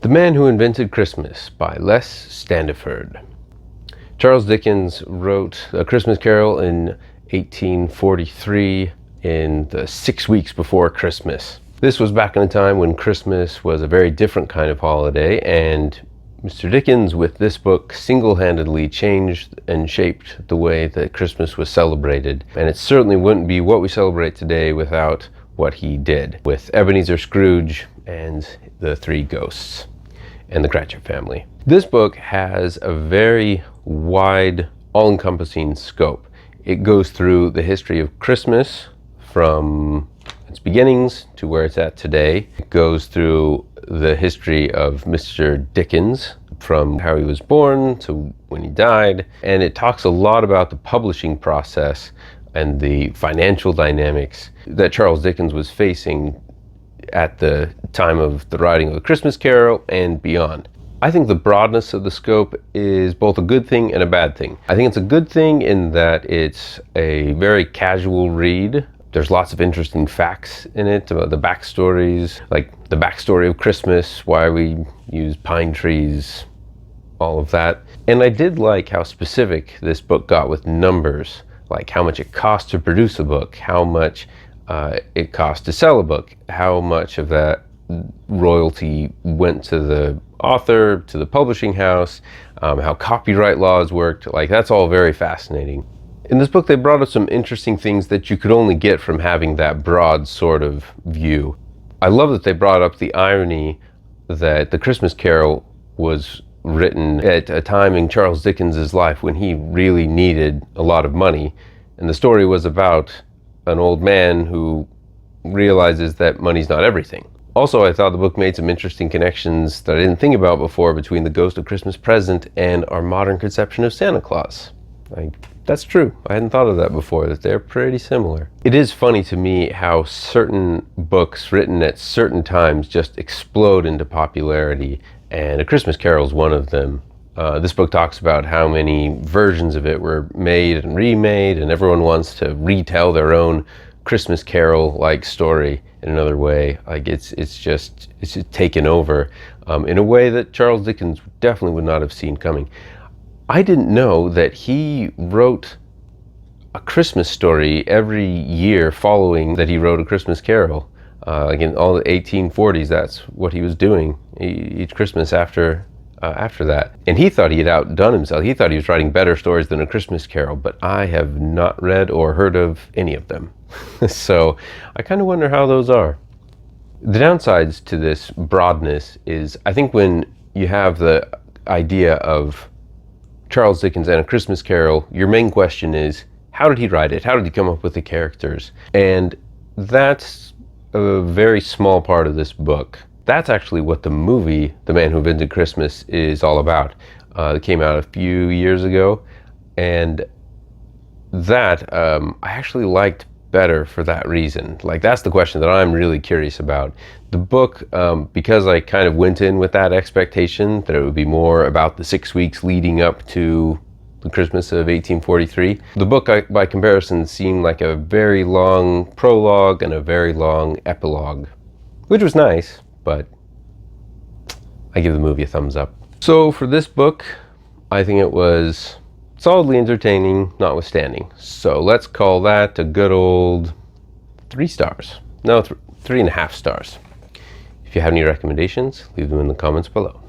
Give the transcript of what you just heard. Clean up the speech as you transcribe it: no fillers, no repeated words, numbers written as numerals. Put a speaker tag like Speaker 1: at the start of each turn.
Speaker 1: The Man Who Invented Christmas by Standiford. Charles Dickens wrote A Christmas Carol in 1843 in the 6 weeks before Christmas. This was back in a time when Christmas was a very different kind of holiday, and Mr. Dickens, with this book, single-handedly changed and shaped the way that Christmas was celebrated. And it certainly wouldn't be what we celebrate today without what he did with Ebenezer Scrooge and the Three Ghosts and the Cratchit family. This book has a very wide, all-encompassing scope. It goes through the history of Christmas from its beginnings to where it's at today. It goes through the history of Mr. Dickens from how he was born to when he died, and it talks a lot about the publishing process and the financial dynamics that Charles Dickens was facing at the time of the writing of A Christmas Carol and beyond. I think the broadness of the scope is both a good thing and a bad thing. I think it's a good thing in that it's a very casual read. There's lots of interesting facts in it about the backstories, like the backstory of Christmas, why we use pine trees, all of that. And I did like how specific this book got with numbers, like how much it cost to produce a book, how much it cost to sell a book, how much of that royalty went to the author, to the publishing house, how copyright laws worked. Like, that's all very fascinating. In this book, they brought up some interesting things that you could only get from having that broad sort of view. I love that they brought up the irony that The Christmas Carol was written at a time in Charles Dickens' life when he really needed a lot of money. And the story was about an old man who realizes that money's not everything. Also, I thought the book made some interesting connections that I didn't think about before between the ghost of Christmas present and our modern conception of Santa Claus. That's true. I hadn't thought of that before, that they're pretty similar. It is funny to me how certain books written at certain times just explode into popularity, and A Christmas Carol is one of them. This book talks about how many versions of it were made and remade, and everyone wants to retell their own Christmas Carol-like story in another way. Like it's just taken over in a way that Charles Dickens definitely would not have seen coming. I didn't know that he wrote a Christmas story every year following that he wrote A Christmas Carol. Like in all the 1840s, that's what he was doing each Christmas after that. And he thought he had outdone himself. He thought he was writing better stories than A Christmas Carol, but I have not read or heard of any of them. So I kind of wonder how those are. The downsides to this broadness is, I think when you have the idea of Charles Dickens and A Christmas Carol, your main question is, how did he write it? How did he come up with the characters? And that's a very small part of this book. That's actually what the movie, The Man Who Invented Christmas, is all about. It came out a few years ago, and that I actually liked better for that reason. Like, that's the question that I'm really curious about. The book, because I kind of went in with that expectation that it would be more about the 6 weeks leading up to the Christmas of 1843, the book, by comparison, seemed like a very long prologue and a very long epilogue, which was nice, but I give the movie a thumbs up. So for this book, I think it was solidly entertaining, notwithstanding. So let's call that a good old 3 stars. No, 3.5 stars. If you have any recommendations, leave them in the comments below.